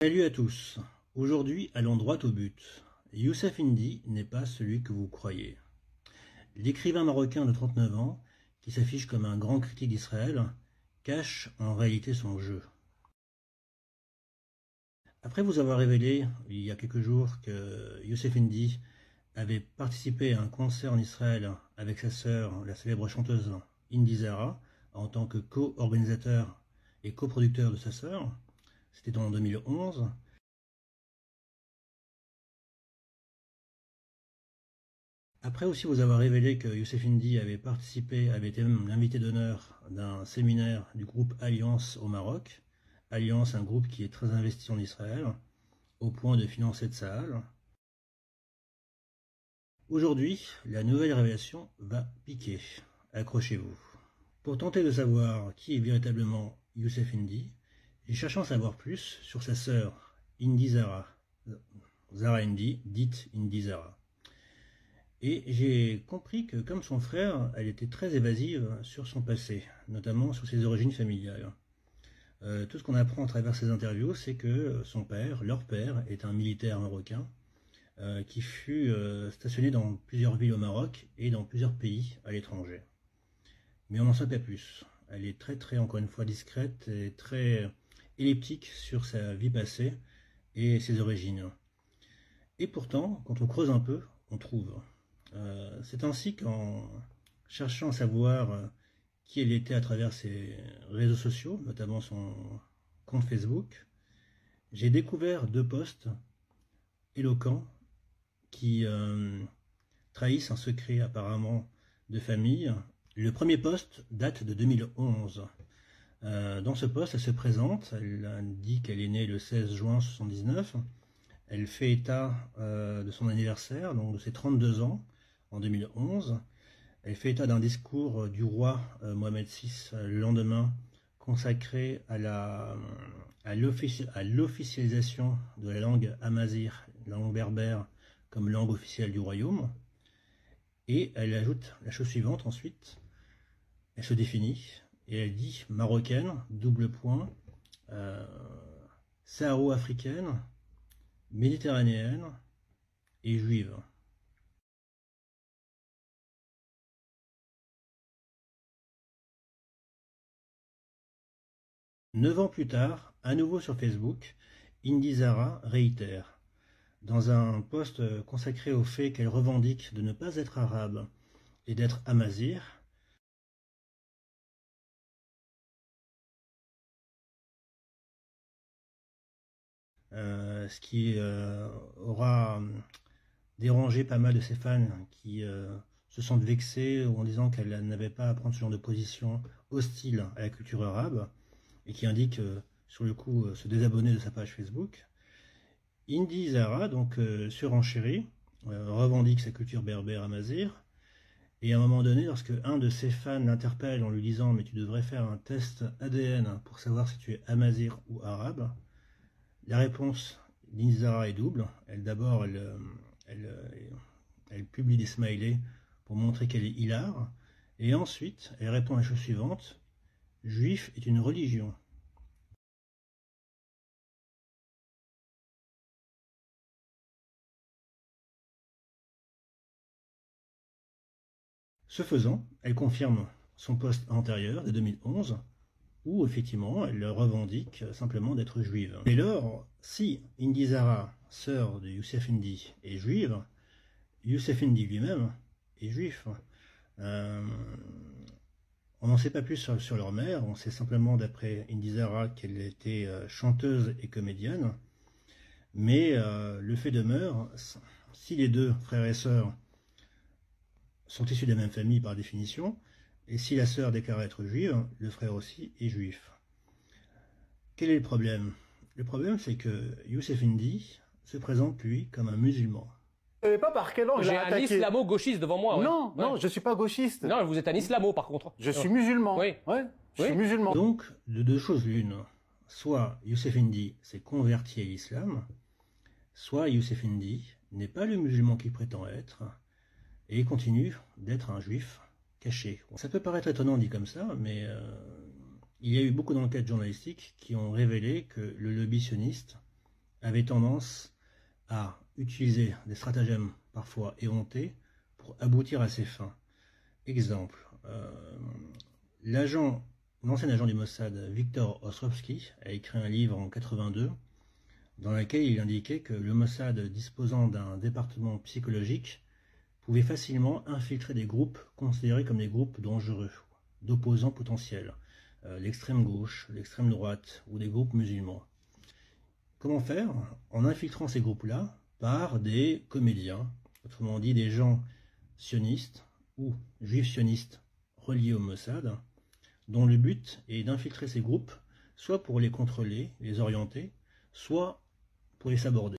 Salut à tous. Aujourd'hui, allons droit au but. Youssef Indy n'est pas celui que vous croyez. L'écrivain marocain de 39 ans, qui s'affiche comme un grand critique d'Israël, cache en réalité son jeu. Après vous avoir révélé, il y a quelques jours, que Youssef Indy avait participé à un concert en Israël avec sa sœur, la célèbre chanteuse Indy Zara, en tant que co-organisateur et coproducteur de sa sœur, c'était en 2011. Après aussi vous avoir révélé que Youssef Indy avait été même l'invité d'honneur d'un séminaire du groupe Alliance au Maroc. Alliance, un groupe qui est très investi en Israël, au point de financer Tsahal. Aujourd'hui, la nouvelle révélation va piquer. Accrochez-vous. Pour tenter de savoir qui est véritablement Youssef Indy, j'ai cherché à en savoir plus sur sa sœur, Indy Zara. Zara Indy, dite Indy Zara. Et j'ai compris que, comme son frère, elle était très évasive sur son passé, notamment sur ses origines familiales. Tout ce qu'on apprend à travers ces interviews, c'est que son père, leur père, est un militaire marocain qui fut stationné dans plusieurs villes au Maroc et dans plusieurs pays à l'étranger. Mais on n'en sait pas plus. Elle est très, encore une fois, discrète et très elliptique sur sa vie passée et ses origines. Et pourtant, quand on creuse un peu, on trouve. C'est ainsi qu'en cherchant à savoir qui elle était à travers ses réseaux sociaux, notamment son compte Facebook, j'ai découvert deux posts éloquents qui trahissent un secret apparemment de famille. Le premier post date de 2011. Dans ce post, elle se présente, elle dit qu'elle est née le 16 juin 1979. Elle fait état de son anniversaire, donc de ses 32 ans, en 2011. Elle fait état d'un discours du roi Mohamed VI le lendemain, consacré à l'officialisation de la langue amazigh, la langue berbère, comme langue officielle du royaume. Et elle ajoute la chose suivante ensuite. Elle se définit et elle dit marocaine, double point, saharo-africaine, méditerranéenne et juive. Neuf ans plus tard, à nouveau sur Facebook, Indy Zara réitère, dans un post consacré au fait qu'elle revendique de ne pas être arabe et d'être amazigh, ce qui aura dérangé pas mal de ses fans qui se sentent vexés en disant qu'elle n'avait pas à prendre ce genre de position hostile à la culture arabe et qui indique sur le coup se désabonner de sa page Facebook. Indy Zara donc surenchérit, revendique sa culture berbère amazigh, et à un moment donné, lorsque un de ses fans l'interpelle en lui disant « mais tu devrais faire un test ADN pour savoir si tu es amazigh ou arabe », la réponse d'Indy Zara est double. D'abord, elle publie des smileys pour montrer qu'elle est hilare, et ensuite, elle répond à la chose suivante, « Juif est une religion ». Ce faisant, elle confirme son post antérieur de 2011, où effectivement elle revendique simplement d'être juive. Dès lors, si Indy Zara, sœur de Youssef Indy, est juive, Youssef Indy lui-même est juif. On n'en sait pas plus sur leur mère, on sait simplement d'après Indy Zara qu'elle était chanteuse et comédienne, mais le fait demeure, si les deux frères et sœurs sont issus de la même famille par définition, et si la sœur déclare être juive, le frère aussi est juif. Quel est le problème? Le problème, c'est que Youssef Indy se présente, lui, comme un musulman. Vous savez pas par quel angle j'ai un islamo-gauchiste devant moi. Ouais. Non, non, je suis pas gauchiste. Non, vous êtes un islamo par contre. Je suis musulman. Oui. Ouais, je suis musulman. Donc, de deux choses l'une. Soit Youssef Indy s'est converti à l'islam, soit Youssef Indy n'est pas le musulman qu'il prétend être, et il continue d'être un juif caché. Ça peut paraître étonnant dit comme ça, mais il y a eu beaucoup d'enquêtes journalistiques qui ont révélé que le lobby sioniste avait tendance à utiliser des stratagèmes parfois éhontés pour aboutir à ses fins. Exemple, l'ancien agent du Mossad, Viktor Ostrovsky, a écrit un livre en 1982 dans lequel il indiquait que le Mossad, disposant d'un département psychologique, pouvait facilement infiltrer des groupes considérés comme des groupes dangereux, d'opposants potentiels, l'extrême gauche, l'extrême droite ou des groupes musulmans. Comment faire? En infiltrant ces groupes-là par des comédiens, autrement dit des gens sionistes ou juifs sionistes reliés au Mossad, dont le but est d'infiltrer ces groupes, soit pour les contrôler, les orienter, soit pour les saborder.